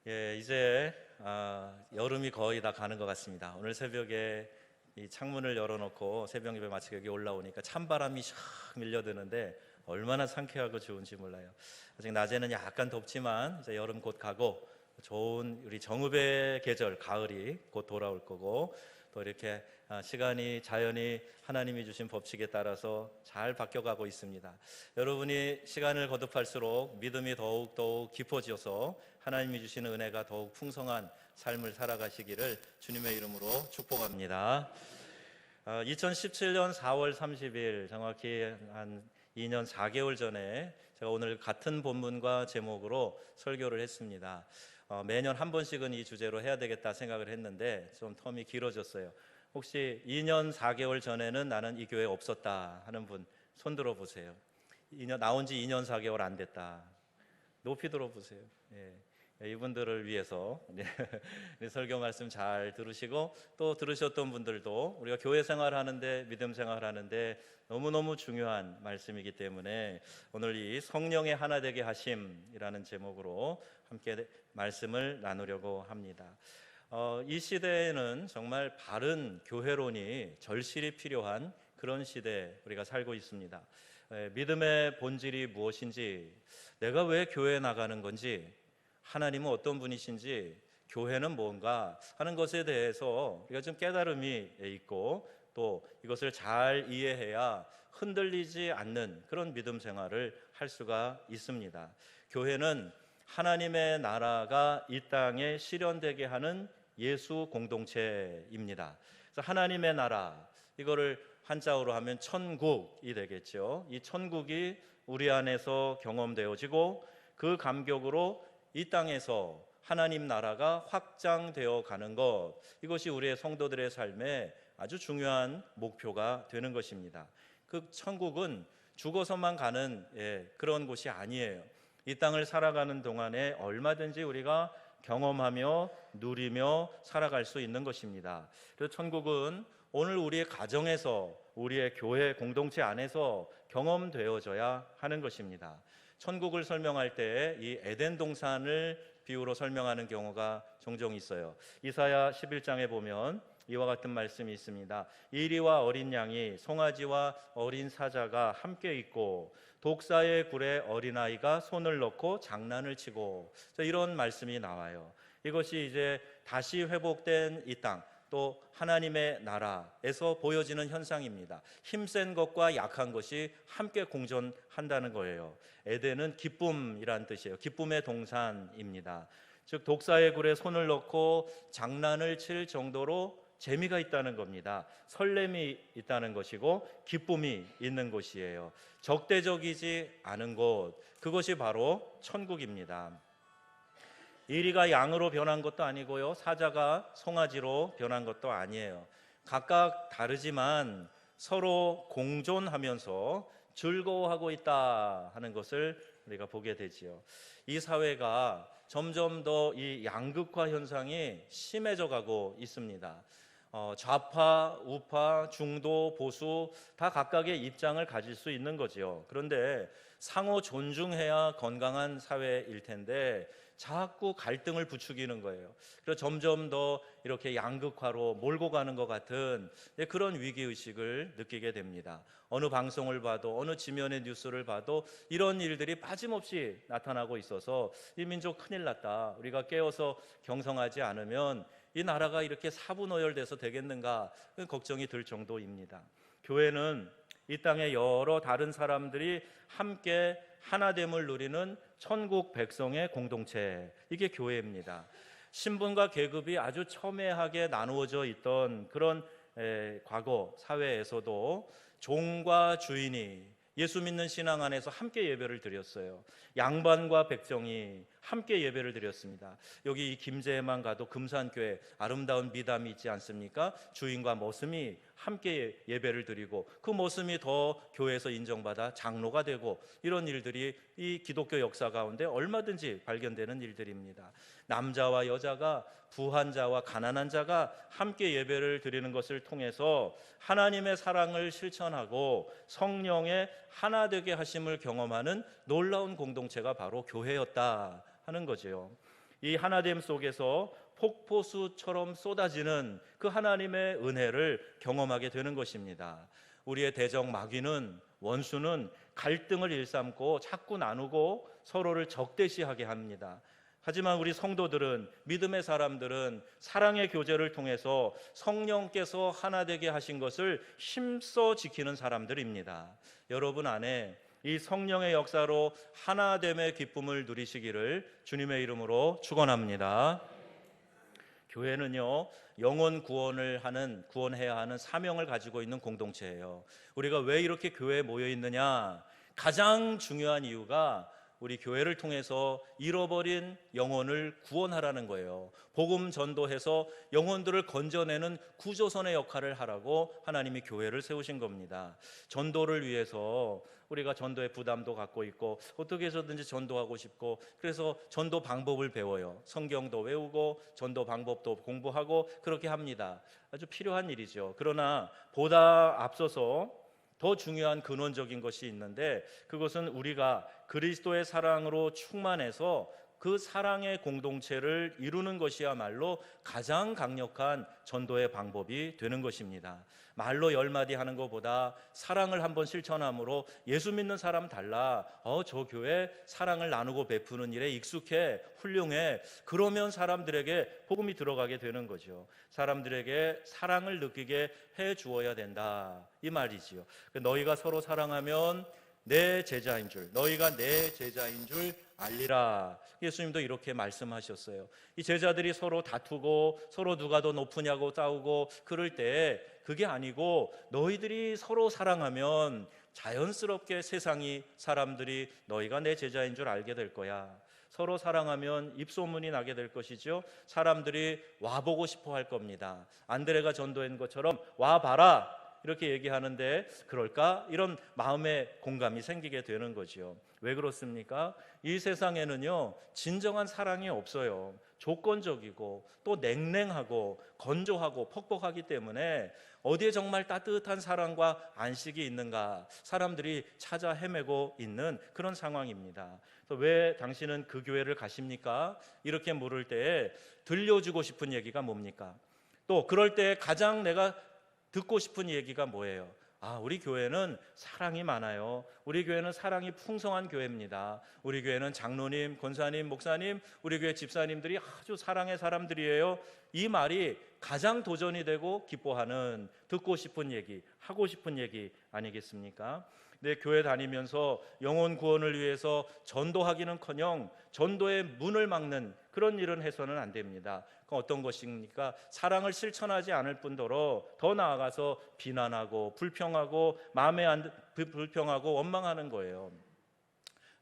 이제 여름이 거의 다 가는 것 같습니다. 오늘 새벽에 이 창문을 열어놓고 새벽 예배 마치고 여기 올라오니까 찬바람이 샥 밀려드는데 얼마나 상쾌하고 좋은지 몰라요. 아직 낮에는 약간 덥지만 이제 여름 곧 가고 좋은 우리 정읍의 계절 가을이 곧 돌아올 거고, 또 이렇게 시간이 자연히 하나님이 주신 법칙에 따라서 잘 바뀌어가고 있습니다. 여러분이 시간을 거듭할수록 믿음이 더욱 깊어져서 하나님이 주시는 은혜가 더욱 풍성한 삶을 살아가시기를 주님의 이름으로 축복합니다. 2017년 4월 30일 정확히 한 2년 4개월 전에 제가 오늘 같은 본문과 제목으로 설교를 했습니다. 매년 한 번씩은 이 주제로 해야 되겠다 생각을 했는데 좀 텀이 길어졌어요. 혹시 2년 4개월 전에는 나는 이 교회에 없었다 하는 분 손 들어보세요. 나온 지 2년 4개월 안 됐다. 높이 들어보세요. 이분들을 위해서 설교 말씀 잘 들으시고, 또 들으셨던 분들도 우리가 교회 생활하는데, 믿음 생활하는데 너무너무 중요한 말씀이기 때문에 오늘 이 성령의 하나 되게 하심이라는 제목으로 함께 말씀을 나누려고 합니다. 이 시대에는 정말 바른 교회론이 절실히 필요한 그런 시대에 우리가 살고 있습니다. 믿음의 본질이 무엇인지, 내가 왜 교회에 나가는 건지, 하나님은 어떤 분이신지, 교회는 뭔가 하는 것에 대해서 우리가 좀 깨달음이 있고, 또 이것을 잘 이해해야 흔들리지 않는 그런 믿음 생활을 할 수가 있습니다. 교회는 하나님의 나라가 이 땅에 실현되게 하는 예수 공동체입니다. 그래서 하나님의 나라, 이거를 한자어로 하면 천국이 되겠죠. 이 천국이 우리 안에서 경험되어지고, 그 감격으로 이 땅에서 하나님 나라가 확장되어 가는 것, 이것이 우리의 성도들의 삶에 아주 중요한 목표가 되는 것입니다. 그 천국은 죽어서만 가는 그런 곳이 아니에요. 이 땅을 살아가는 동안에 얼마든지 우리가 경험하며 누리며 살아갈 수 있는 것입니다. 그래서 천국은 오늘 우리의 가정에서, 우리의 교회 공동체 안에서 경험되어져야 하는 것입니다. 천국을 설명할 때 이 에덴 동산을 비유로 설명하는 경우가 종종 있어요. 이사야 11장에 보면 이와 같은 말씀이 있습니다. 이리와 어린 양이 송아지와 어린 사자가 함께 있고, 독사의 굴에 어린아이가 손을 넣고 장난을 치고, 이런 말씀이 나와요. 이것이 이제 다시 회복된 이 땅, 또 하나님의 나라에서 보여지는 현상입니다. 힘센 것과 약한 것이 함께 공존한다는 거예요. 에덴은 기쁨이란 뜻이에요. 기쁨의 동산입니다. 즉 독사의 굴에 손을 넣고 장난을 칠 정도로 재미가 있다는 겁니다. 설렘이 있다는 것이고 기쁨이 있는 곳이에요. 적대적이지 않은 곳, 그것이 바로 천국입니다. 이리가 양으로 변한 것도 아니고요, 사자가 송아지로 변한 것도 아니에요. 각각 다르지만 서로 공존하면서 즐거워하고 있다 하는 것을 우리가 보게 되지요. 이 사회가 점점 더 이 양극화 현상이 심해져 가고 있습니다. 좌파, 우파, 중도, 보수 다 각각의 입장을 가질 수 있는 거지요. 그런데 상호 존중해야 건강한 사회일 텐데 자꾸 갈등을 부추기는 거예요. 그래서 점점 더 이렇게 양극화로 몰고 가는 것 같은 그런 위기의식을 느끼게 됩니다. 어느 방송을 봐도, 어느 지면의 뉴스를 봐도 이런 일들이 빠짐없이 나타나고 있어서 이 민족 큰일 났다, 우리가 깨어서 경성하지 않으면 이 나라가 이렇게 사분오열돼서 되겠는가 걱정이 들 정도입니다. 교회는 이 땅의 여러 다른 사람들이 함께 하나됨을 누리는 천국 백성의 공동체, 이게 교회입니다. 신분과 계급이 아주 첨예하게 나누어져 있던 그런 과거 사회에서도 종과 주인이 예수 믿는 신앙 안에서 함께 예배를 드렸어요. 양반과 백정이 함께 예배를 드렸습니다. 여기 이 김제에만 가도 금산교회 아름다운 미담이 있지 않습니까? 주인과 머슴이 함께 예배를 드리고, 그 머슴이 더 교회에서 인정받아 장로가 되고, 이런 일들이 이 기독교 역사 가운데 얼마든지 발견되는 일들입니다. 남자와 여자가, 부한 자와 가난한 자가 함께 예배를 드리는 것을 통해서 하나님의 사랑을 실천하고 성령의 하나 되게 하심을 경험하는 놀라운 공동체가 바로 교회였다 하는 거죠. 이 하나됨 속에서 폭포수처럼 쏟아지는 그 하나님의 은혜를 경험하게 되는 것입니다. 우리의 대적 마귀는, 원수는 갈등을 일삼고 자꾸 나누고 서로를 적대시하게 합니다. 하지만 우리 성도들은, 믿음의 사람들은 사랑의 교제를 통해서 성령께서 하나 되게 하신 것을 힘써 지키는 사람들입니다. 여러분 안에 이 성령의 역사로 하나됨의 기쁨을 누리시기를 주님의 이름으로 축원합니다. 교회는요, 영혼 구원해야 하는 사명을 가지고 있는 공동체예요. 우리가 왜 이렇게 교회에 모여 있느냐? 가장 중요한 이유가 우리 교회를 통해서 잃어버린 영혼을 구원하라는 거예요. 복음 전도해서 영혼들을 건져내는 구조선의 역할을 하라고 하나님이 교회를 세우신 겁니다. 전도를 위해서 우리가 전도의 부담도 갖고 있고 어떻게 해서든지 전도하고 싶고, 그래서 전도 방법을 배워요. 성경도 외우고 전도 방법도 공부하고 그렇게 합니다. 아주 필요한 일이죠. 그러나 보다 앞서서 더 중요한 근원적인 것이 있는데, 그것은 우리가 그리스도의 사랑으로 충만해서 그 사랑의 공동체를 이루는 것이야말로 가장 강력한 전도의 방법이 되는 것입니다. 말로 10마디 하는 것보다 사랑을 한번 실천함으로, 예수 믿는 사람 달라, 저 교회 사랑을 나누고 베푸는 일에 익숙해, 훌륭해, 그러면 사람들에게 복음이 들어가게 되는 거죠. 사람들에게 사랑을 느끼게 해 주어야 된다, 이 말이지요. 너희가 서로 사랑하면 내 제자인 줄, 너희가 내 제자인 줄 알리라. 예수님도 이렇게 말씀하셨어요. 이 제자들이 서로 다투고 서로 누가 더 높으냐고 싸우고 그럴 때 그게 아니고, 너희들이 서로 사랑하면 자연스럽게 세상이, 사람들이 너희가 내 제자인 줄 알게 될 거야. 서로 사랑하면 입소문이 나게 될 것이죠. 사람들이 와보고 싶어 할 겁니다. 안드레가 전도한 것처럼 와봐라 이렇게 얘기하는데, 그럴까? 이런 마음의 공감이 생기게 되는 거죠. 왜 그렇습니까? 이 세상에는요, 진정한 사랑이 없어요. 조건적이고 또 냉랭하고 건조하고 퍽퍽하기 때문에 어디에 정말 따뜻한 사랑과 안식이 있는가, 사람들이 찾아 헤매고 있는 그런 상황입니다. 왜 당신은 그 교회를 가십니까? 이렇게 물을 때 들려주고 싶은 얘기가 뭡니까? 또 그럴 때 가장 내가 듣고 싶은 얘기가 뭐예요? 우리 교회는 사랑이 많아요. 우리 교회는 사랑이 풍성한 교회입니다. 우리 교회는 장로님, 권사님, 목사님, 우리 교회 집사님들이 아주 사랑의 사람들이에요. 이 말이 가장 도전이 되고 기뻐하는, 듣고 싶은 얘기, 하고 싶은 얘기 아니겠습니까? 내 교회 다니면서 영혼 구원을 위해서 전도하기는커녕 전도의 문을 막는 그런 일은 해서는 안 됩니다. 어떤 것입니까? 사랑을 실천하지 않을 뿐더러 더 나아가서 비난하고 불평하고 불평하고 원망하는 거예요.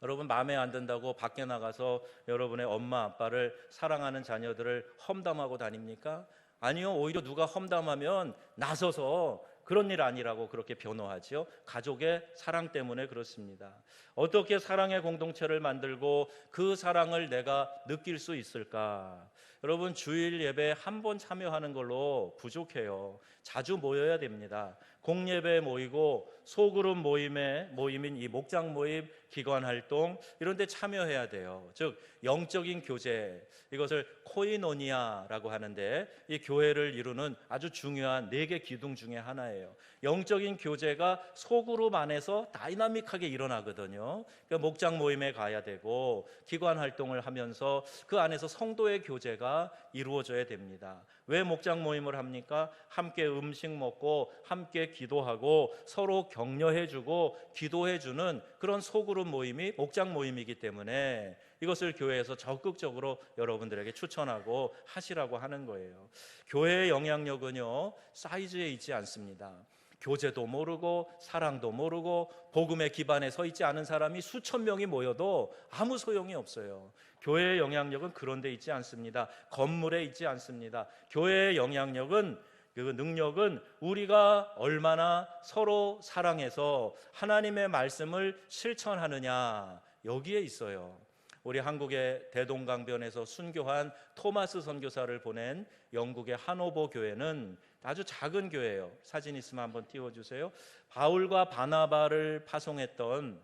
여러분, 마음에 안 든다고 밖에 나가서 여러분의 엄마 아빠를, 사랑하는 자녀들을 험담하고 다닙니까? 아니요, 오히려 누가 험담하면 나서서 그런 일 아니라고 그렇게 변호하죠. 가족의 사랑 때문에 그렇습니다. 어떻게 사랑의 공동체를 만들고 그 사랑을 내가 느낄 수 있을까? 여러분, 주일 예배 한 번 참여하는 걸로 부족해요. 자주 모여야 됩니다. 공예배 모이고 소그룹 모임인 이 목장 모임, 기관 활동 이런 데 참여해야 돼요. 즉 영적인 교제, 이것을 코이노니아라고 하는데, 이 교회를 이루는 아주 중요한 4개 기둥 중에 하나예요. 영적인 교제가 소그룹 안에서 다이나믹하게 일어나거든요. 그러니까 목장 모임에 가야 되고 기관 활동을 하면서 그 안에서 성도의 교제가 이루어져야 됩니다. 왜 목장 모임을 합니까? 함께 음식 먹고 함께 기도하고 서로 격려해주고 기도해주는 그런 소그룹 모임이 목장 모임이기 때문에 이것을 교회에서 적극적으로 여러분들에게 추천하고 하시라고 하는 거예요. 교회의 영향력은요, 사이즈에 있지 않습니다. 교제도 모르고 사랑도 모르고 복음의 기반에 서 있지 않은 사람이 수천 명이 모여도 아무 소용이 없어요. 교회의 영향력은 그런 데 있지 않습니다. 건물에 있지 않습니다. 교회의 영향력은, 그 능력은 우리가 얼마나 서로 사랑해서 하나님의 말씀을 실천하느냐, 여기에 있어요. 우리 한국의 대동강변에서 순교한 토마스 선교사를 보낸 영국의 하노버 교회는 아주 작은 교회예요. 사진 있으면 한번 띄워주세요. 바울과 바나바를 파송했던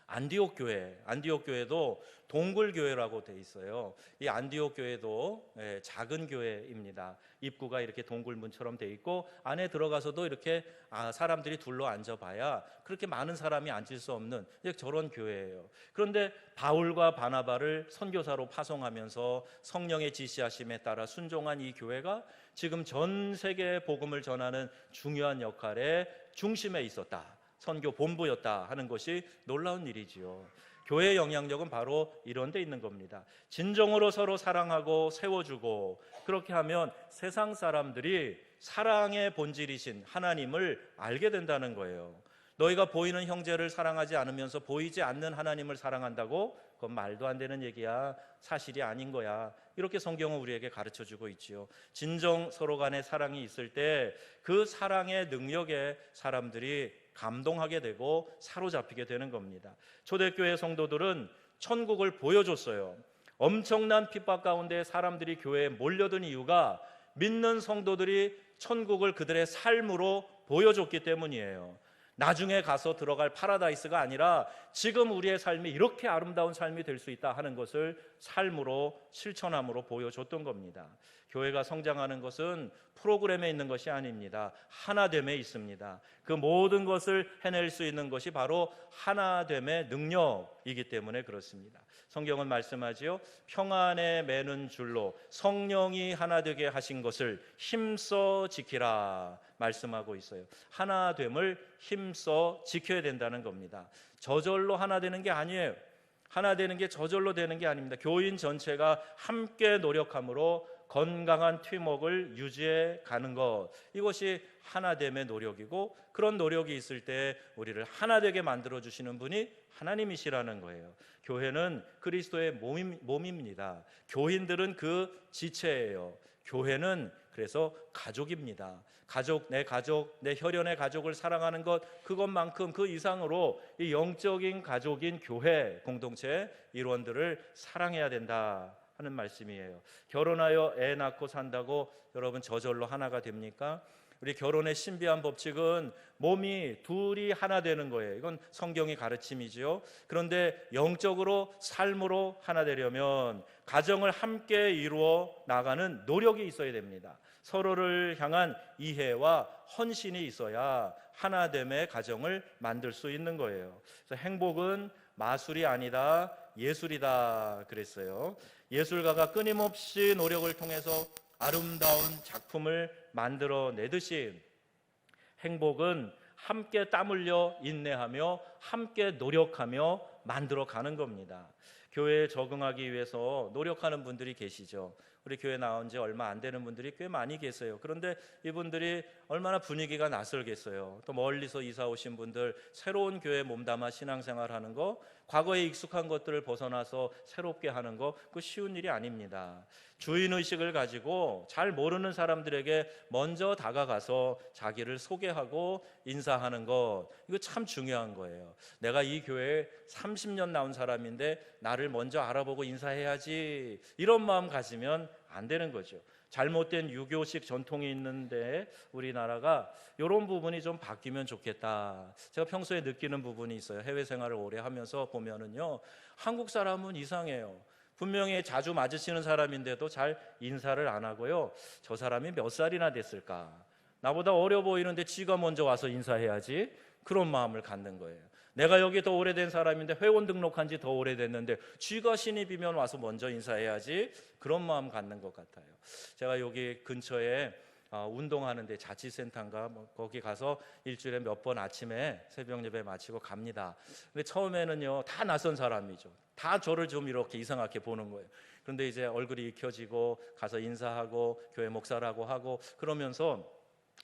안디옥 교회도 동굴 교회라고 돼 있어요. 이 안디옥 교회도 작은 교회입니다. 입구가 이렇게 동굴문처럼 돼 있고 안에 들어가서도 이렇게 사람들이 둘러 앉아봐야 그렇게 많은 사람이 앉을 수 없는 저런 교회예요. 그런데 바울과 바나바를 선교사로 파송하면서 성령의 지시하심에 따라 순종한 이 교회가 지금 전 세계에 복음을 전하는 중요한 역할의 중심에 있었다, 선교 본부였다 하는 것이 놀라운 일이지요. 교회의 영향력은 바로 이런 데 있는 겁니다. 진정으로 서로 사랑하고 세워주고, 그렇게 하면 세상 사람들이 사랑의 본질이신 하나님을 알게 된다는 거예요. 너희가 보이는 형제를 사랑하지 않으면서 보이지 않는 하나님을 사랑한다고? 그건 말도 안 되는 얘기야. 사실이 아닌 거야. 이렇게 성경은 우리에게 가르쳐주고 있지요. 진정 서로 간의 사랑이 있을 때 그 사랑의 능력에 사람들이 감동하게 되고 사로잡히게 되는 겁니다. 초대교회 성도들은 천국을 보여줬어요. 엄청난 핍박 가운데 사람들이 교회에 몰려든 이유가 믿는 성도들이 천국을 그들의 삶으로 보여줬기 때문이에요. 나중에 가서 들어갈 파라다이스가 아니라 지금 우리의 삶이 이렇게 아름다운 삶이 될 수 있다 하는 것을 삶으로 실천함으로 보여줬던 겁니다. 교회가 성장하는 것은 프로그램에 있는 것이 아닙니다. 하나됨에 있습니다. 그 모든 것을 해낼 수 있는 것이 바로 하나됨의 능력이기 때문에 그렇습니다. 성경은 말씀하지요. 평안에 매는 줄로 성령이 하나 되게 하신 것을 힘써 지키라 말씀하고 있어요. 하나됨을 힘써 지켜야 된다는 겁니다. 저절로 하나 되는 게 아니에요. 하나 되는 게 저절로 되는 게 아닙니다. 교인 전체가 함께 노력함으로 건강한 팀워크를 유지해 가는 것, 이것이 하나됨의 노력이고, 그런 노력이 있을 때 우리를 하나 되게 만들어 주시는 분이 하나님이시라는 거예요. 교회는 그리스도의 몸입니다. 교인들은 그 지체예요. 교회는 그래서 가족입니다. 내 가족, 내 혈연의 가족을 사랑하는 것, 그것만큼 그 이상으로 이 영적인 가족인 교회 공동체 일원들을 사랑해야 된다 하는 말씀이에요. 결혼하여 애 낳고 산다고 여러분 저절로 하나가 됩니까? 우리 결혼의 신비한 법칙은 몸이 둘이 하나 되는 거예요. 이건 성경의 가르침이죠. 그런데 영적으로 삶으로 하나 되려면 가정을 함께 이루어 나가는 노력이 있어야 됩니다. 서로를 향한 이해와 헌신이 있어야 하나됨의 가정을 만들 수 있는 거예요. 그래서 행복은 마술이 아니다, 예술이다 그랬어요. 예술가가 끊임없이 노력을 통해서 아름다운 작품을 만들어내듯이 행복은 함께 땀 흘려 인내하며 함께 노력하며 만들어가는 겁니다. 교회에 적응하기 위해서 노력하는 분들이 계시죠. 우리 교회 나온 지 얼마 안 되는 분들이 꽤 많이 계세요. 그런데 이분들이 얼마나 분위기가 낯설겠어요. 또 멀리서 이사 오신 분들, 새로운 교회에 몸담아 신앙생활하는 거, 과거에 익숙한 것들을 벗어나서 새롭게 하는 거, 그거 쉬운 일이 아닙니다. 주인의식을 가지고 잘 모르는 사람들에게 먼저 다가가서 자기를 소개하고 인사하는 것, 이거 참 중요한 거예요. 내가 이 교회에 30년 나온 사람인데 나를 먼저 알아보고 인사해야지, 이런 마음 가지면 안 되는 거죠. 잘못된 유교식 전통이 있는데 우리나라가 이런 부분이 좀 바뀌면 좋겠다. 제가 평소에 느끼는 부분이 있어요. 해외 생활을 오래 하면서 보면은요, 한국 사람은 이상해요. 분명히 자주 마주치는 사람인데도 잘 인사를 안 하고요. 저 사람이 몇 살이나 됐을까? 나보다 어려 보이는데 지가 먼저 와서 인사해야지. 그런 마음을 갖는 거예요. 내가 여기 더 오래된 사람인데 회원 등록한 지 더 오래됐는데 쥐가 신입이면 와서 먼저 인사해야지. 그런 마음 갖는 것 같아요. 제가 여기 근처에 운동하는데 자치센터인가 거기 가서 일주일에 몇 번 아침에 새벽 예배 마치고 갑니다. 근데 처음에는요, 다 낯선 사람이죠. 다 저를 좀 이렇게 이상하게 보는 거예요. 그런데 이제 얼굴이 익혀지고 가서 인사하고 교회 목사라고 하고 그러면서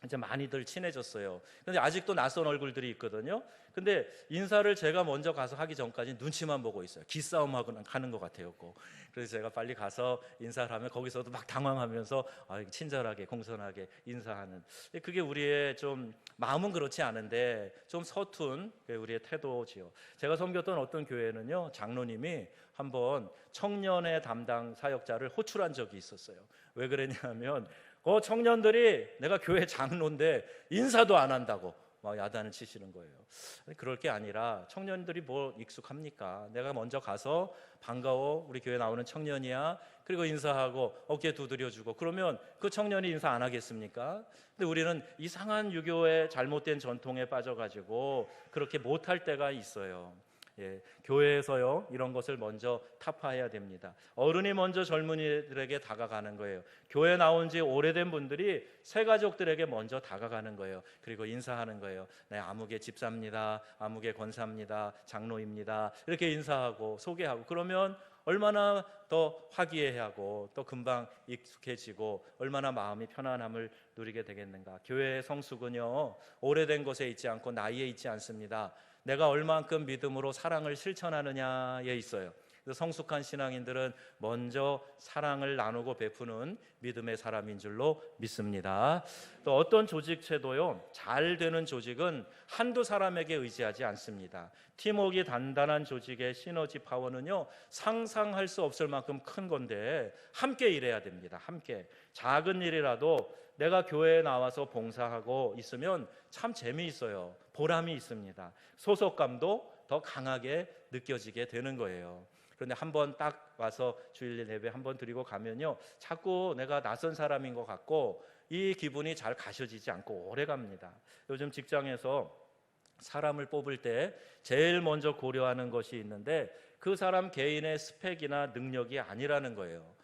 이제 많이들 친해졌어요. 근데 아직도 낯선 얼굴들이 있거든요. 근데 인사를 제가 먼저 가서 하기 전까지 눈치만 보고 있어요. 기싸움하고 하는 것 같아요. 그래서 제가 빨리 가서 인사를 하면 거기서도 막 당황하면서 친절하게 공손하게 인사하는, 그게 우리의 좀 마음은 그렇지 않은데 좀 서툰 우리의 태도지요. 제가 섬겼던 어떤 교회는요, 장로님이 한번 청년의 담당 사역자를 호출한 적이 있었어요. 왜 그랬냐면 청년들이 내가 교회 장로인데 인사도 안 한다고. 막 야단을 치시는 거예요. 그럴 게 아니라 청년들이 뭐 익숙합니까? 내가 먼저 가서 반가워, 우리 교회 나오는 청년이야, 그리고 인사하고 어깨 두드려주고 그러면 그 청년이 인사 안 하겠습니까? 근데 우리는 이상한 유교의 잘못된 전통에 빠져가지고 그렇게 못할 때가 있어요. 교회에서요 이런 것을 먼저 타파해야 됩니다. 어른이 먼저 젊은이들에게 다가가는 거예요. 교회 나온 지 오래된 분들이 새 가족들에게 먼저 다가가는 거예요. 그리고 인사하는 거예요. 네, 아무개 집사입니다, 아무개 권사입니다, 장로입니다, 이렇게 인사하고 소개하고 그러면 얼마나 더 화기애애하고 또 금방 익숙해지고 얼마나 마음이 편안함을 누리게 되겠는가. 교회의 성숙은요 오래된 곳에 있지 않고 나이에 있지 않습니다. 내가 얼만큼 믿음으로 사랑을 실천하느냐에 있어요. 그래서 성숙한 신앙인들은 먼저 사랑을 나누고 베푸는 믿음의 사람인 줄로 믿습니다. 또 어떤 조직체도요 잘 되는 조직은 한두 사람에게 의지하지 않습니다. 팀워크가 단단한 조직의 시너지 파워는요 상상할 수 없을 만큼 큰 건데 함께 일해야 됩니다. 함께 작은 일이라도 내가 교회에 나와서 봉사하고 있으면 참 재미있어요. 보람이 있습니다. 소속감도 더 강하게 느껴지게 되는 거예요. 그런데 한번 딱 와서 주일 예배 한번 드리고 가면요 자꾸 내가 낯선 사람인 것 같고 이 기분이 잘 가셔지지 않고 오래 갑니다. 요즘 직장에서 사람을 뽑을 때 제일 먼저 고려하는 것이 있는데 그 사람 개인의 스펙이나 능력이 아니라는 거예요.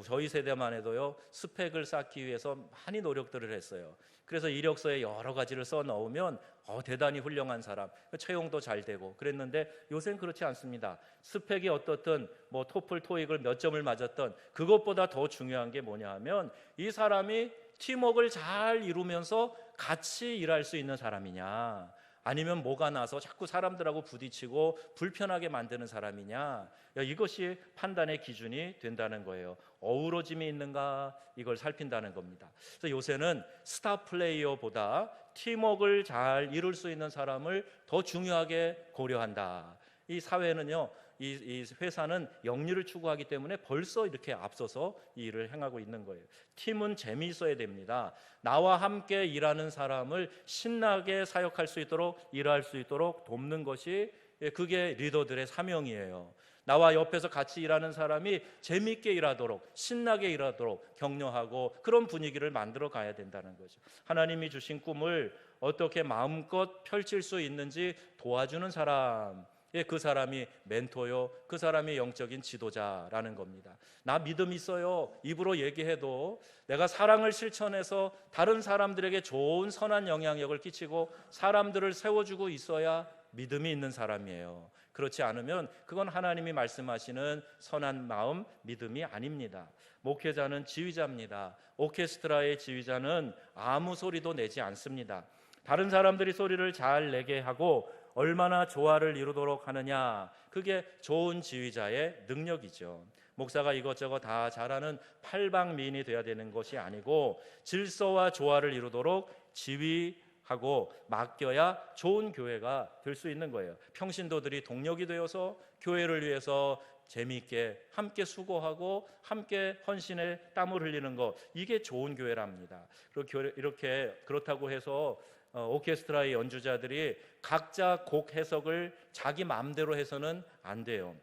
저희 세대만 해도요 스펙을 쌓기 위해서 많이 노력들을 했어요. 그래서 이력서에 여러 가지를 써 넣으면 대단히 훌륭한 사람, 채용도 잘 되고 그랬는데 요새는 그렇지 않습니다. 스펙이 어떻든 뭐 토플, 토익을 몇 점을 맞았던 그것보다 더 중요한 게 뭐냐 하면 이 사람이 팀워크를 잘 이루면서 같이 일할 수 있는 사람이냐, 아니면 뭐가 나서 자꾸 사람들하고 부딪히고 불편하게 만드는 사람이냐, 이것이 판단의 기준이 된다는 거예요. 어우러짐이 있는가, 이걸 살핀다는 겁니다. 그래서 요새는 스타 플레이어보다 팀워크를 잘 이룰 수 있는 사람을 더 중요하게 고려한다. 이 사회는요, 이 회사는 영리를 추구하기 때문에 벌써 이렇게 앞서서 이 일을 행하고 있는 거예요. 팀은 재미있어야 됩니다. 나와 함께 일하는 사람을 신나게 사역할 수 있도록, 일할 수 있도록 돕는 것이 그게 리더들의 사명이에요. 나와 옆에서 같이 일하는 사람이 재미있게 일하도록, 신나게 일하도록 격려하고 그런 분위기를 만들어 가야 된다는 거죠. 하나님이 주신 꿈을 어떻게 마음껏 펼칠 수 있는지 도와주는 사람, 그 사람이 멘토요, 그 사람이 영적인 지도자라는 겁니다. 나 믿음 있어요, 입으로 얘기해도 내가 사랑을 실천해서 다른 사람들에게 좋은 선한 영향력을 끼치고 사람들을 세워주고 있어야 믿음이 있는 사람이에요. 그렇지 않으면 그건 하나님이 말씀하시는 선한 마음, 믿음이 아닙니다. 목회자는 지휘자입니다. 오케스트라의 지휘자는 아무 소리도 내지 않습니다. 다른 사람들이 소리를 잘 내게 하고 얼마나 조화를 이루도록 하느냐, 그게 좋은 지휘자의 능력이죠. 목사가 이것저것 다 잘하는 팔방미인이 되어야 되는 것이 아니고 질서와 조화를 이루도록 지휘하고 맡겨야 좋은 교회가 될 수 있는 거예요. 평신도들이 동력이 되어서 교회를 위해서 재미있게 함께 수고하고 함께 헌신에 땀을 흘리는 것, 이게 좋은 교회랍니다. 그리고 이렇게 그렇다고 해서 오케스트라의 연주자들이 각자 곡 해석을 자기 마음대로 해서는 안 돼요.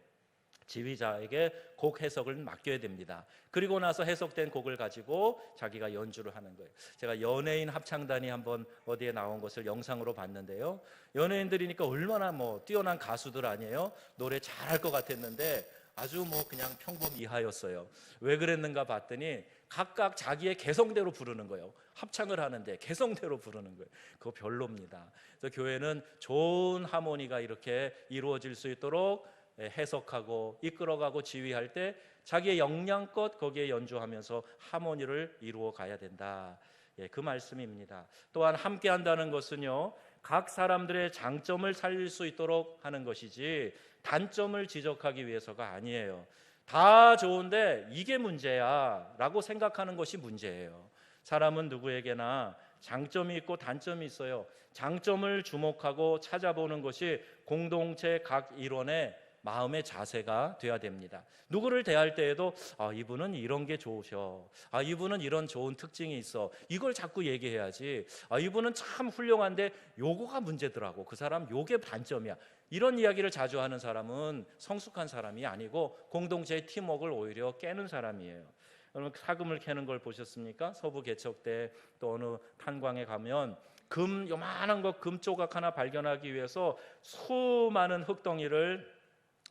지휘자에게 곡 해석을 맡겨야 됩니다. 그리고 나서 해석된 곡을 가지고 자기가 연주를 하는 거예요. 제가 연예인 합창단이 한번 어디에 나온 것을 영상으로 봤는데요, 연예인들이니까 얼마나 뛰어난 가수들 아니에요? 노래 잘할 것 같았는데 아주 그냥 평범이하였어요. 왜 그랬는가 봤더니 각각 자기의 개성대로 부르는 거예요. 합창을 하는데 개성대로 부르는 거예요. 그거 별로입니다. 그래서 교회는 좋은 하모니가 이렇게 이루어질 수 있도록 해석하고 이끌어가고 지휘할 때 자기의 역량껏 거기에 연주하면서 하모니를 이루어 가야 된다. 그 말씀입니다. 또한 함께 한다는 것은요, 각 사람들의 장점을 살릴 수 있도록 하는 것이지 단점을 지적하기 위해서가 아니에요. 다 좋은데 이게 문제야 라고 생각하는 것이 문제예요. 사람은 누구에게나 장점이 있고 단점이 있어요. 장점을 주목하고 찾아보는 것이 공동체 각 일원의 마음의 자세가 돼야 됩니다. 누구를 대할 때에도 이분은 이런 게 좋으셔, 이분은 이런 좋은 특징이 있어, 이걸 자꾸 얘기해야지. 이분은 참 훌륭한데 요거가 문제더라고, 그 사람 요게 단점이야. 이런 이야기를 자주 하는 사람은 성숙한 사람이 아니고 공동체의 팀워크를 오히려 깨는 사람이에요. 여러분, 사금을 캐는 걸 보셨습니까? 서부 개척 때 또 어느 탄광에 가면 요만한 금 조각 하나 발견하기 위해서 수많은 흙덩이를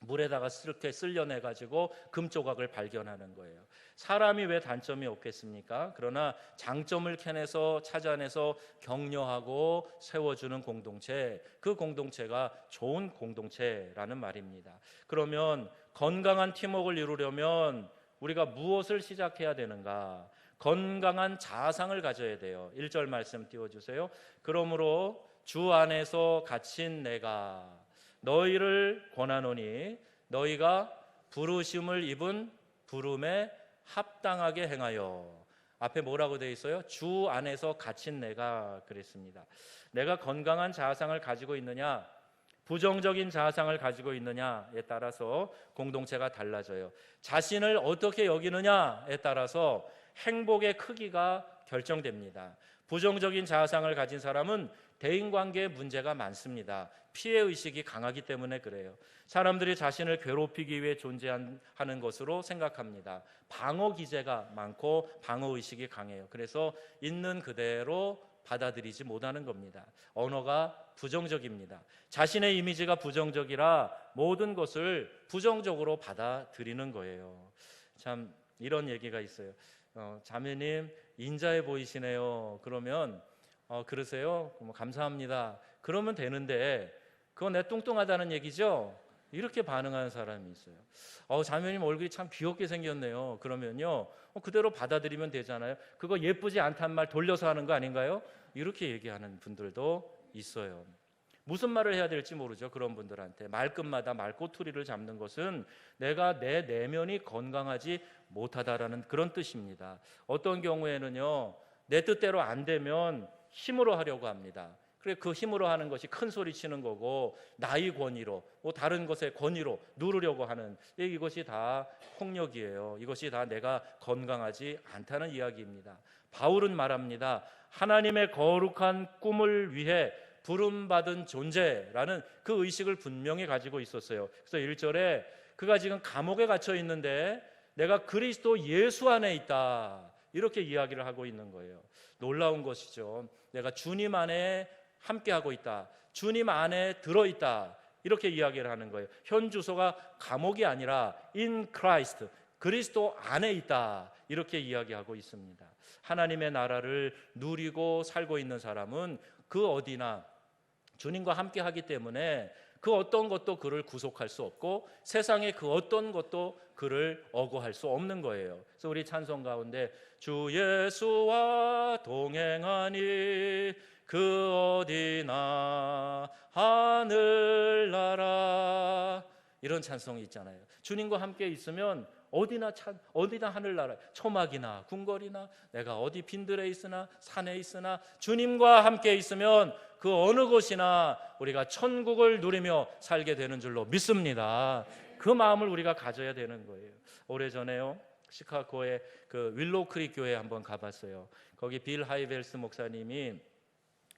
물에다가 이렇게 쓸려내 가지고 금 조각을 발견하는 거예요. 사람이 왜 단점이 없겠습니까? 그러나 장점을 캐내서 찾아내서 격려하고 세워주는 공동체, 그 공동체가 좋은 공동체라는 말입니다. 그러면 건강한 팀워크를 이루려면 우리가 무엇을 시작해야 되는가? 건강한 자아상을 가져야 돼요. 1절 말씀 띄워주세요. 그러므로 주 안에서 갇힌 내가 너희를 권하노니 너희가 부르심을 입은 부름에 합당하게 행하여. 앞에 뭐라고 되어 있어요? 주 안에서 갇힌 내가 그랬습니다. 내가 건강한 자아상을 가지고 있느냐, 부정적인 자아상을 가지고 있느냐에 따라서 공동체가 달라져요. 자신을 어떻게 여기느냐에 따라서 행복의 크기가 결정됩니다. 부정적인 자아상을 가진 사람은 대인관계에 문제가 많습니다. 피해의식이 강하기 때문에 그래요. 사람들이 자신을 괴롭히기 위해 존재하는 것으로 생각합니다. 방어기제가 많고 방어의식이 강해요. 그래서 있는 그대로 받아들이지 못하는 겁니다. 언어가 부정적입니다. 자신의 이미지가 부정적이라 모든 것을 부정적으로 받아들이는 거예요. 참 이런 얘기가 있어요. 자매님 인자해 보이시네요. 그러면 그러세요? 감사합니다. 그러면 되는데 그건 내 뚱뚱하다는 얘기죠? 이렇게 반응하는 사람이 있어요. 자매님 얼굴이 참 귀엽게 생겼네요. 그러면요 그대로 받아들이면 되잖아요. 그거 예쁘지 않단 말 돌려서 하는 거 아닌가요? 이렇게 얘기하는 분들도 있어요. 무슨 말을 해야 될지 모르죠. 그런 분들한테 말끝마다 말꼬투리를 잡는 것은 내가 내 내면이 건강하지 못하다라는 그런 뜻입니다. 어떤 경우에는요 내 뜻대로 안 되면 힘으로 하려고 합니다. 그래 그 힘으로 하는 것이 큰 소리 치는 거고 나의 권위로 다른 것의 권위로 누르려고 하는 이것이 다 폭력이에요. 이것이 다 내가 건강하지 않다는 이야기입니다. 바울은 말합니다. 하나님의 거룩한 꿈을 위해 부름받은 존재라는 그 의식을 분명히 가지고 있었어요. 그래서 1절에 그가 지금 감옥에 갇혀 있는데 내가 그리스도 예수 안에 있다 이렇게 이야기를 하고 있는 거예요. 놀라운 것이죠. 내가 주님 안에 함께하고 있다, 주님 안에 들어있다 이렇게 이야기를 하는 거예요. 현 주소가 감옥이 아니라 in Christ, 그리스도 안에 있다 이렇게 이야기하고 있습니다. 하나님의 나라를 누리고 살고 있는 사람은 그 어디나 주님과 함께하기 때문에 그 어떤 것도 그를 구속할 수 없고 세상의 그 어떤 것도 그를 억울할 수 없는 거예요. 그래서 우리 찬송 가운데 주 예수와 동행하니 그 어디나 하늘나라 이런 찬송이 있잖아요. 주님과 함께 있으면 어디나 하늘나라, 초막이나 궁궐이나 내가 어디 빈들에 있으나 산에 있으나 주님과 함께 있으면 그 어느 곳이나 우리가 천국을 누리며 살게 되는 줄로 믿습니다. 그 마음을 우리가 가져야 되는 거예요. 오래전에요 시카고의 그 윌로우 크릭 교회에 한번 가봤어요. 거기 빌 하이벨스 목사님이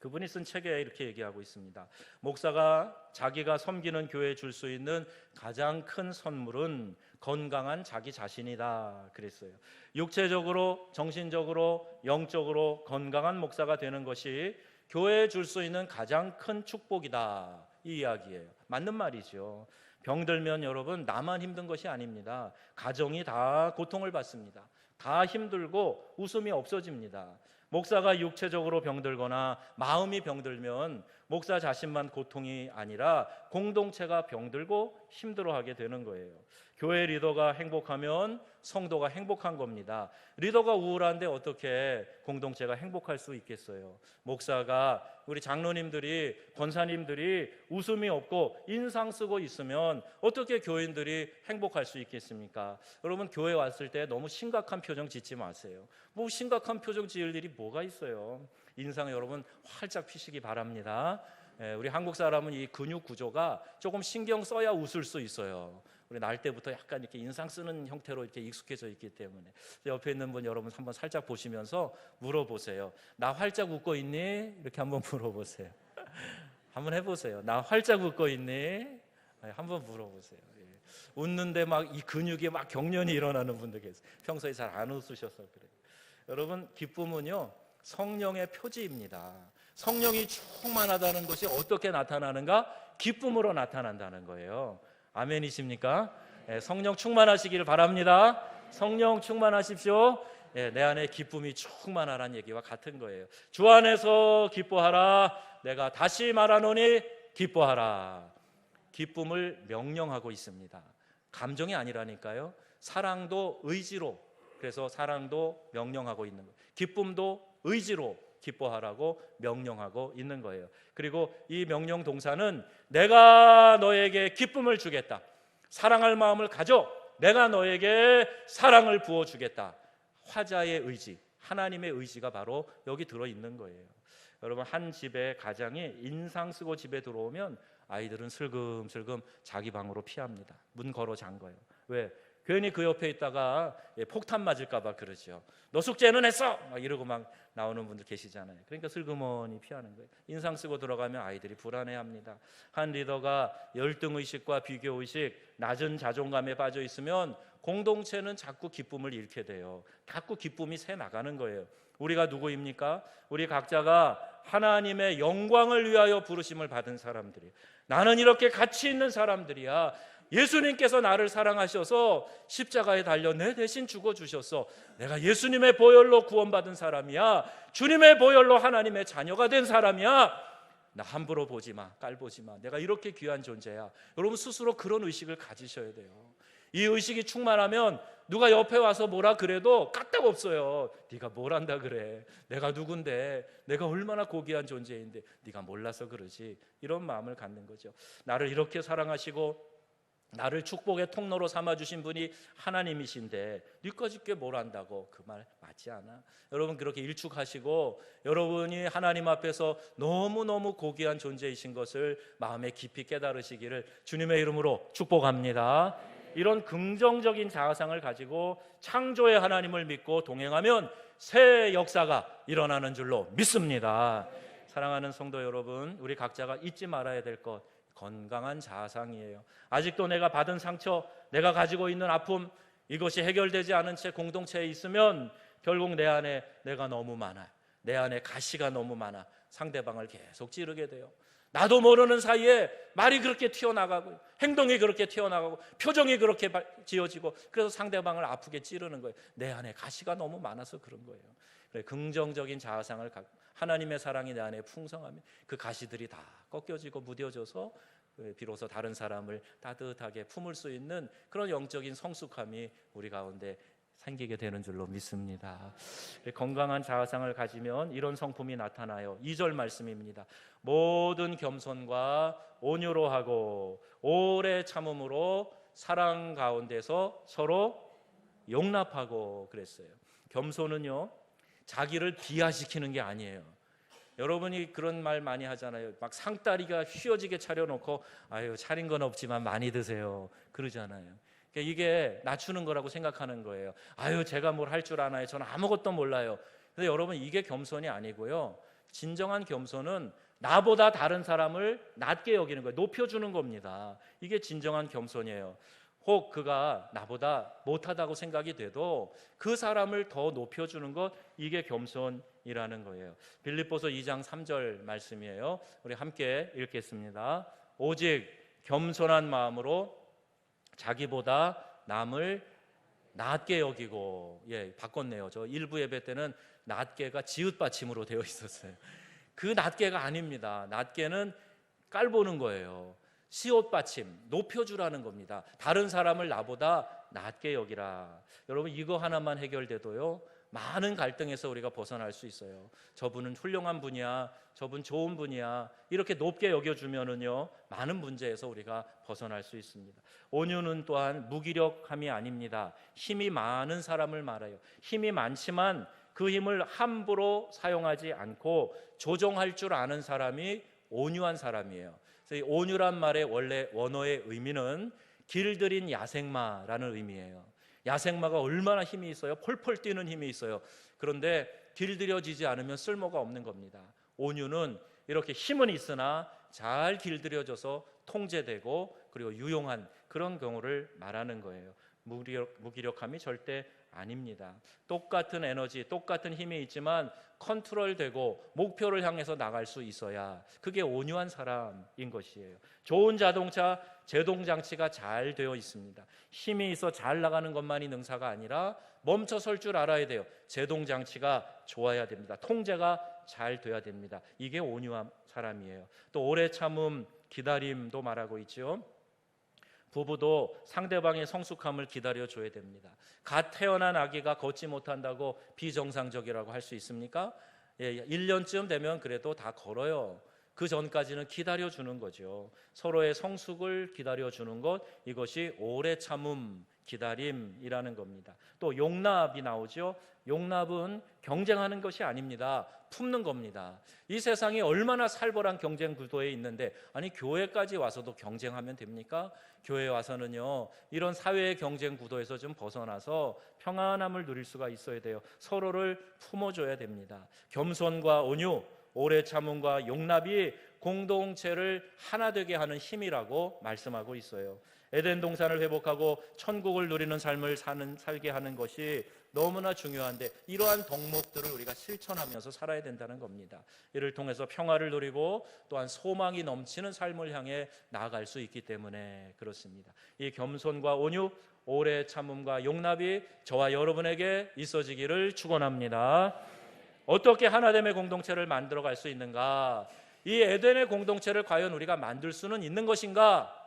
그분이 쓴 책에 이렇게 얘기하고 있습니다. 목사가 자기가 섬기는 교회에 줄 수 있는 가장 큰 선물은 건강한 자기 자신이다 그랬어요. 육체적으로, 정신적으로, 영적으로 건강한 목사가 되는 것이 교회에 줄 수 있는 가장 큰 축복이다 이 이야기예요. 맞는 말이죠. 병들면 여러분 나만 힘든 것이 아닙니다. 가정이 다 고통을 받습니다. 다 힘들고 웃음이 없어집니다. 목사가 육체적으로 병들거나 마음이 병들면 목사 자신만 고통이 아니라 공동체가 병들고 힘들어하게 되는 거예요. 교회 리더가 행복하면 성도가 행복한 겁니다. 리더가 우울한데 어떻게 공동체가 행복할 수 있겠어요? 목사가, 우리 장로님들이, 권사님들이 웃음이 없고 인상 쓰고 있으면 어떻게 교인들이 행복할 수 있겠습니까? 여러분 교회 왔을 때 너무 심각한 표정 짓지 마세요. 뭐 심각한 표정 지을 일이 뭐가 있어요? 인상 여러분 활짝 피시기 바랍니다. 우리 한국 사람은 이 근육 구조가 조금 신경 써야 웃을 수 있어요. 우리 날 때부터 약간 이렇게 인상 쓰는 형태로 이렇게 익숙해져 있기 때문에. 옆에 있는 분 여러분 한번 살짝 보시면서 물어보세요. 나 활짝 웃고 있니? 이렇게 한번 물어보세요. 한번 해보세요. 나 활짝 웃고 있니? 한번 물어보세요. 웃는데 막 이 근육이 막 경련이 일어나는 분들 계세요. 평소에 잘 안 웃으셔서 그래요. 여러분, 기쁨은요 성령의 표지입니다. 성령이 충만하다는 것이 어떻게 나타나는가? 기쁨으로 나타난다는 거예요. 아멘이십니까? 성령 충만하시기를 바랍니다. 성령 충만하십시오. 내 안에 기쁨이 충만하라는 얘기와 같은 거예요. 주 안에서 기뻐하라. 내가 다시 말하노니 기뻐하라. 기쁨을 명령하고 있습니다. 감정이 아니라니까요. 사랑도 의지로, 그래서 사랑도 명령하고 있는 거예요. 기쁨도 의지로 기뻐하라고 명령하고 있는 거예요. 그리고 이 명령 동사는 내가 너에게 기쁨을 주겠다. 사랑할 마음을 가져. 내가 너에게 사랑을 부어주겠다. 화자의 의지, 하나님의 의지가 바로 여기 들어있는 거예요. 여러분, 한 집에 가장이 인상 쓰고 집에 들어오면 아이들은 슬금슬금 자기 방으로 피합니다. 문 걸어 잠 거예요. 왜? 괜히 그 옆에 있다가 폭탄 맞을까 봐 그러죠. 너 숙제는 했어! 막 이러고 막 나오는 분들 계시잖아요. 그러니까 슬그머니 피하는 거예요. 인상 쓰고 들어가면 아이들이 불안해합니다. 한 리더가 열등의식과 비교의식, 낮은 자존감에 빠져 있으면 공동체는 자꾸 기쁨을 잃게 돼요. 자꾸 기쁨이 새 나가는 거예요. 우리가 누구입니까? 우리 각자가 하나님의 영광을 위하여 부르심을 받은 사람들이에요. 나는 이렇게 가치 있는 사람들이야. 예수님께서 나를 사랑하셔서 십자가에 달려 내 대신 죽어주셨어. 내가 예수님의 보혈로 구원받은 사람이야. 주님의 보혈로 하나님의 자녀가 된 사람이야. 나 함부로 보지 마, 깔보지 마. 내가 이렇게 귀한 존재야. 여러분 스스로 그런 의식을 가지셔야 돼요. 이 의식이 충만하면 누가 옆에 와서 뭐라 그래도 까딱없어요. 네가 뭘 한다 그래. 내가 누군데, 내가 얼마나 고귀한 존재인데 네가 몰라서 그러지. 이런 마음을 갖는 거죠. 나를 이렇게 사랑하시고 나를 축복의 통로로 삼아주신 분이 하나님이신데 네까지 꽤 뭘 한다고. 그 말 맞지 않아. 여러분 그렇게 일축하시고 여러분이 하나님 앞에서 너무너무 고귀한 존재이신 것을 마음에 깊이 깨달으시기를 주님의 이름으로 축복합니다. 이런 긍정적인 자아상을 가지고 창조의 하나님을 믿고 동행하면 새 역사가 일어나는 줄로 믿습니다. 사랑하는 성도 여러분, 우리 각자가 잊지 말아야 될 것, 건강한 자아상이에요. 아직도 내가 받은 상처, 내가 가지고 있는 아픔, 이것이 해결되지 않은 채 공동체에 있으면 결국 내 안에 내가 너무 많아요. 내 안에 가시가 너무 많아. 상대방을 계속 찌르게 돼요. 나도 모르는 사이에 말이 그렇게 튀어나가고 행동이 그렇게 튀어나가고 표정이 그렇게 지어지고 그래서 상대방을 아프게 찌르는 거예요. 내 안에 가시가 너무 많아서 그런 거예요. 그래, 긍정적인 자아상을 갖고 하나님의 사랑이 내 안에 풍성하면 그 가시들이 다 꺾여지고 무뎌져서 비로소 다른 사람을 따뜻하게 품을 수 있는 그런 영적인 성숙함이 우리 가운데 생기게 되는 줄로 믿습니다. 건강한 자아상을 가지면 이런 성품이 나타나요. 2절 말씀입니다. 모든 겸손과 온유로 하고 오래 참음으로 사랑 가운데서 서로 용납하고 그랬어요. 겸손은요, 자기를 비하시키는 게 아니에요. 여러분이 그런 말 많이 하잖아요. 막 상다리가 휘어지게 차려놓고 아유 차린 건 없지만 많이 드세요 그러잖아요. 그러니까 이게 낮추는 거라고 생각하는 거예요. 아유 제가 뭘 할 줄 아나요? 저는 아무것도 몰라요. 근데 여러분 이게 겸손이 아니고요. 진정한 겸손은 나보다 다른 사람을 낮게 여기는 거예요. 높여주는 겁니다. 이게 진정한 겸손이에요. 혹 그가 나보다 못하다고 생각이 돼도 그 사람을 더 높여주는 것, 이게 겸손이라는 거예요. 빌립보서 2장 3절 말씀이에요. 우리 함께 읽겠습니다. 오직 겸손한 마음으로 자기보다 남을 낮게 여기고, 바꿨네요. 저 일부 예배 때는 낮게가 지읒 받침으로 되어 있었어요. 그 낮게가 아닙니다. 낮게는 깔보는 거예요. 시옷 받침, 높여주라는 겁니다. 다른 사람을 나보다 낮게 여기라. 여러분 이거 하나만 해결돼도요 많은 갈등에서 우리가 벗어날 수 있어요. 저분은 훌륭한 분이야, 저분 좋은 분이야, 이렇게 높게 여겨주면은요 많은 문제에서 우리가 벗어날 수 있습니다. 온유는 또한 무기력함이 아닙니다. 힘이 많은 사람을 말해요. 힘이 많지만 그 힘을 함부로 사용하지 않고 조정할 줄 아는 사람이 온유한 사람이에요. 그래서 이 온유란 말의 원래 원어의 의미는 길들인 야생마라는 의미예요. 야생마가 얼마나 힘이 있어요? 폴폴 뛰는 힘이 있어요. 그런데 길들여지지 않으면 쓸모가 없는 겁니다. 온유는 이렇게 힘은 있으나 잘 길들여져서 통제되고 그리고 유용한 그런 경우를 말하는 거예요. 무기력함이 절대 아닙니다. 똑같은 에너지, 똑같은 힘이 있지만 컨트롤되고 목표를 향해서 나갈 수 있어야 그게 온유한 사람인 것이에요. 좋은 자동차 제동 장치가 잘 되어 있습니다. 힘이 있어 잘 나가는 것만이 능사가 아니라 멈춰 설 줄 알아야 돼요. 제동 장치가 좋아야 됩니다. 통제가 잘 돼야 됩니다. 이게 온유한 사람이에요. 또 오래 참음, 기다림도 말하고 있죠. 부부도 상대방의 성숙함을 기다려줘야 됩니다. 갓 태어난 아기가 걷지 못한다고 비정상적이라고 할 수 있습니까? 1년쯤 되면 그래도 다 걸어요. 그 전까지는 기다려주는 거죠. 서로의 성숙을 기다려주는 것, 이것이 오래 참음, 기다림이라는 겁니다. 또 용납이 나오죠. 용납은 경쟁하는 것이 아닙니다. 품는 겁니다. 이 세상이 얼마나 살벌한 경쟁 구도에 있는데 아니 교회까지 와서도 경쟁하면 됩니까? 교회에 와서는요 이런 사회의 경쟁 구도에서 좀 벗어나서 평안함을 누릴 수가 있어야 돼요. 서로를 품어줘야 됩니다. 겸손과 온유, 오래 참음과 용납이 공동체를 하나 되게 하는 힘이라고 말씀하고 있어요. 에덴 동산을 회복하고 천국을 누리는 삶을 살게 하는 것이 너무나 중요한데 이러한 덕목들을 우리가 실천하면서 살아야 된다는 겁니다. 이를 통해서 평화를 누리고 또한 소망이 넘치는 삶을 향해 나아갈 수 있기 때문에 그렇습니다. 이 겸손과 온유, 오래 참음과 용납이 저와 여러분에게 있어지기를 축원합니다. 어떻게 하나됨의 공동체를 만들어갈 수 있는가? 이 에덴의 공동체를 과연 우리가 만들 수는 있는 것인가?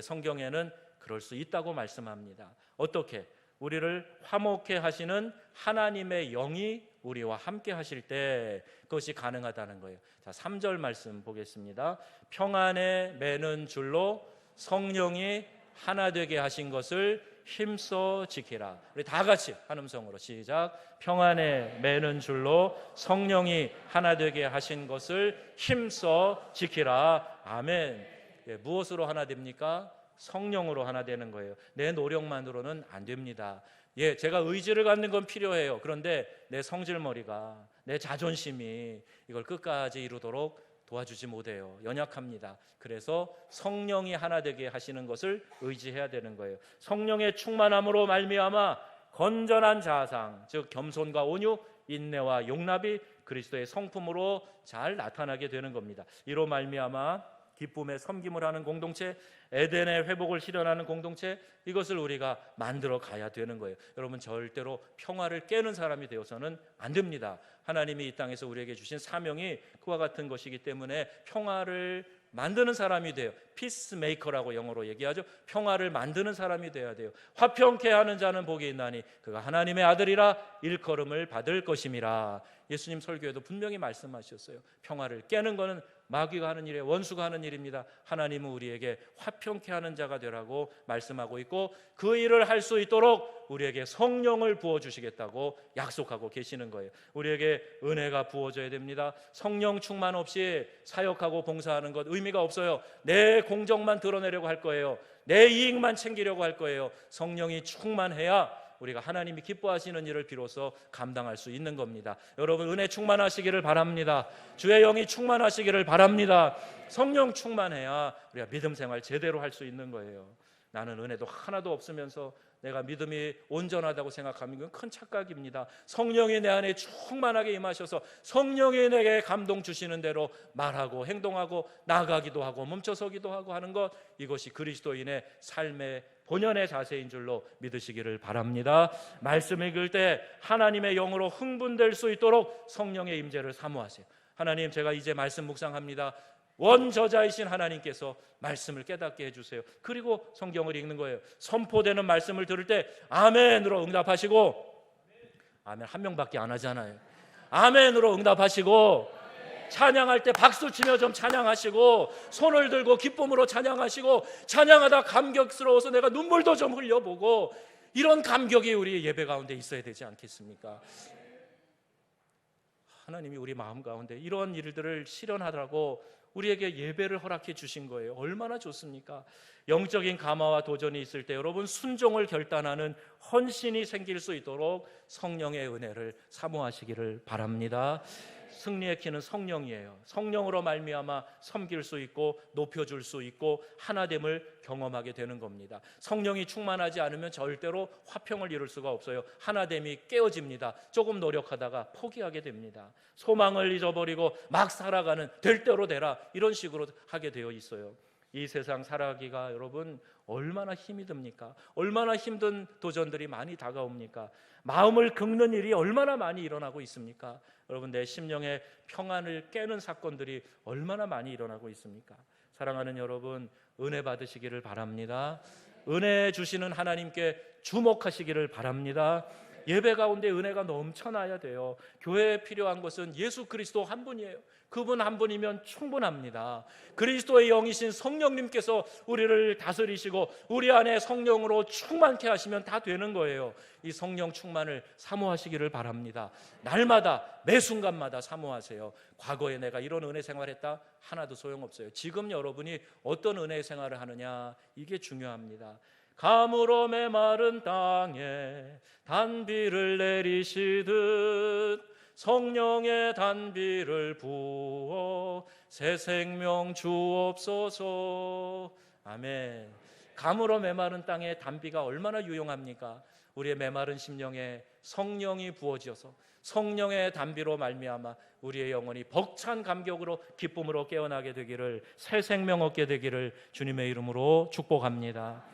성경에는 그럴 수 있다고 말씀합니다. 어떻게? 우리를 화목해 하시는 하나님의 영이 우리와 함께 하실 때 그것이 가능하다는 거예요. 자, 3절 말씀 보겠습니다. 평안에 매는 줄로 성령이 하나 되게 하신 것을 힘써 지키라. 우리 다 같이 한 음성으로 시작. 평안에 매는 줄로 성령이 하나 되게 하신 것을 힘써 지키라. 아멘. 무엇으로 하나 됩니까? 성령으로 하나 되는 거예요. 내 노력만으로는 안 됩니다. 제가 의지를 갖는 건 필요해요. 그런데 내 성질머리가, 내 자존심이 이걸 끝까지 이루도록 도와주지 못해요. 연약합니다. 그래서 성령이 하나 되게 하시는 것을 의지해야 되는 거예요. 성령의 충만함으로 말미암아 건전한 자상, 즉 겸손과 온유, 인내와 용납이 그리스도의 성품으로 잘 나타나게 되는 겁니다. 이로 말미암아 기쁨의 섬김을 하는 공동체, 에덴의 회복을 실현하는 공동체, 이것을 우리가 만들어 가야 되는 거예요. 여러분 절대로 평화를 깨는 사람이 되어서는 안 됩니다. 하나님이 이 땅에서 우리에게 주신 사명이 그와 같은 것이기 때문에 평화를 만드는 사람이 돼요. 피스메이커라고 영어로 얘기하죠. 평화를 만드는 사람이 돼야 돼요. 화평케 하는 자는 복이 있나니 그가 하나님의 아들이라 일컬음을 받을 것임이라. 예수님 설교에도 분명히 말씀하셨어요. 평화를 깨는 것은 마귀가 하는 일이에요. 원수가 하는 일입니다. 하나님은 우리에게 화평케 하는 자가 되라고 말씀하고 있고 그 일을 할 수 있도록 우리에게 성령을 부어주시겠다고 약속하고 계시는 거예요. 우리에게 은혜가 부어져야 됩니다. 성령 충만 없이 사역하고 봉사하는 것 의미가 없어요. 내 공적만 드러내려고 할 거예요. 내 이익만 챙기려고 할 거예요. 성령이 충만해야 우리가 하나님이 기뻐하시는 일을 비로소 감당할 수 있는 겁니다. 여러분 은혜 충만하시기를 바랍니다. 주의 영이 충만하시기를 바랍니다. 성령 충만해야 우리가 믿음 생활 제대로 할 수 있는 거예요. 나는 은혜도 하나도 없으면서 내가 믿음이 온전하다고 생각하면 그건 큰 착각입니다. 성령이 내 안에 충만하게 임하셔서 성령이 내게 감동 주시는 대로 말하고 행동하고 나가기도 하고 멈춰서기도 하고 하는 것, 이것이 그리스도인의 삶의 본연의 자세인 줄로 믿으시기를 바랍니다. 말씀 읽을 때 하나님의 영으로 흥분될 수 있도록 성령의 임재를 사모하세요. 하나님, 제가 이제 말씀 묵상합니다. 원저자이신 하나님께서 말씀을 깨닫게 해주세요. 그리고 성경을 읽는 거예요. 선포되는 말씀을 들을 때 아멘으로 응답하시고, 아멘 한 명밖에 안 하잖아요. 아멘으로 응답하시고, 찬양할 때 박수치며 좀 찬양하시고, 손을 들고 기쁨으로 찬양하시고, 찬양하다 감격스러워서 내가 눈물도 좀 흘려보고, 이런 감격이 우리 예배 가운데 있어야 되지 않겠습니까? 하나님이 우리 마음 가운데 이런 일들을 실현하라고 우리에게 예배를 허락해 주신 거예요. 얼마나 좋습니까? 영적인 감화와 도전이 있을 때 여러분 순종을 결단하는 헌신이 생길 수 있도록 성령의 은혜를 사모하시기를 바랍니다. 승리의 키는 성령이에요. 성령으로 말미암아 섬길 수 있고 높여줄 수 있고 하나됨을 경험하게 되는 겁니다. 성령이 충만하지 않으면 절대로 화평을 이룰 수가 없어요. 하나됨이 깨어집니다. 조금 노력하다가 포기하게 됩니다. 소망을 잊어버리고 막 살아가는 될 대로 되라 이런 식으로 하게 되어 있어요. 이 세상 살아가기가 여러분 얼마나 힘이 듭니까? 얼마나 힘든 도전들이 많이 다가옵니까? 마음을 긁는 일이 얼마나 많이 일어나고 있습니까? 여러분 내 심령의 평안을 깨는 사건들이 얼마나 많이 일어나고 있습니까? 사랑하는 여러분 은혜 받으시기를 바랍니다. 은혜 주시는 하나님께 주목하시기를 바랍니다. 예배 가운데 은혜가 넘쳐나야 돼요. 교회에 필요한 것은 예수 그리스도 한 분이에요. 그분 한 분이면 충분합니다. 그리스도의 영이신 성령님께서 우리를 다스리시고 우리 안에 성령으로 충만케 하시면 다 되는 거예요. 이 성령 충만을 사모하시기를 바랍니다. 날마다 매 순간마다 사모하세요. 과거에 내가 이런 은혜 생활했다 하나도 소용없어요. 지금 여러분이 어떤 은혜 생활을 하느냐 이게 중요합니다. 감으로 메마른 땅에 단비를 내리시듯 성령의 단비를 부어 새 생명 주옵소서. 아멘. 감으로 메마른 땅에 단비가 얼마나 유용합니까? 우리의 메마른 심령에 성령이 부어지어서 성령의 단비로 말미암아 우리의 영혼이 벅찬 감격으로 기쁨으로 깨어나게 되기를, 새 생명 얻게 되기를 주님의 이름으로 축복합니다.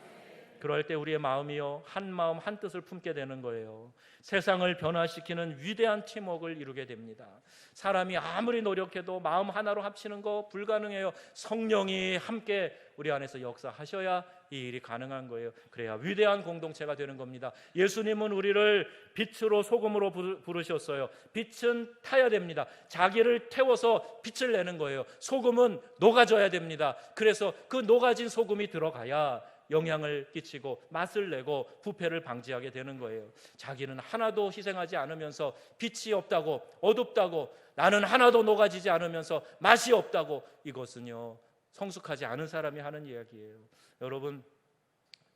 그럴 때 우리의 마음이요 한 마음 한 뜻을 품게 되는 거예요. 세상을 변화시키는 위대한 팀워크를 이루게 됩니다. 사람이 아무리 노력해도 마음 하나로 합치는 거 불가능해요. 성령이 함께 우리 안에서 역사하셔야 이 일이 가능한 거예요. 그래야 위대한 공동체가 되는 겁니다. 예수님은 우리를 빛으로 소금으로 부르셨어요. 빛은 타야 됩니다. 자기를 태워서 빛을 내는 거예요. 소금은 녹아져야 됩니다. 그래서 그 녹아진 소금이 들어가야 영향을 끼치고 맛을 내고 부패를 방지하게 되는 거예요. 자기는 하나도 희생하지 않으면서 빛이 없다고, 어둡다고, 나는 하나도 녹아지지 않으면서 맛이 없다고, 이것은요 성숙하지 않은 사람이 하는 이야기예요. 여러분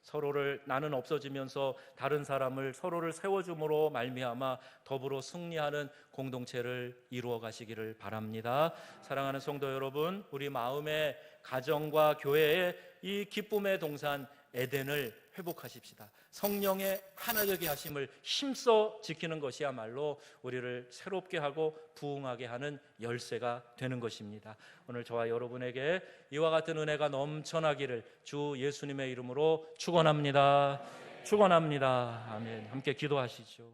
서로를, 나는 없어지면서 다른 사람을, 서로를 세워줌으로 말미암아 더불어 승리하는 공동체를 이루어 가시기를 바랍니다. 사랑하는 성도 여러분, 우리 마음의 가정과 교회의 이 기쁨의 동산 에덴을 회복하십시다. 성령의 하나 되게 하심을 힘써 지키는 것이야말로 우리를 새롭게 하고 부흥하게 하는 열쇠가 되는 것입니다. 오늘 저와 여러분에게 이와 같은 은혜가 넘쳐나기를 주 예수님의 이름으로 축원합니다. 축원합니다. 아멘. 함께 기도하시죠.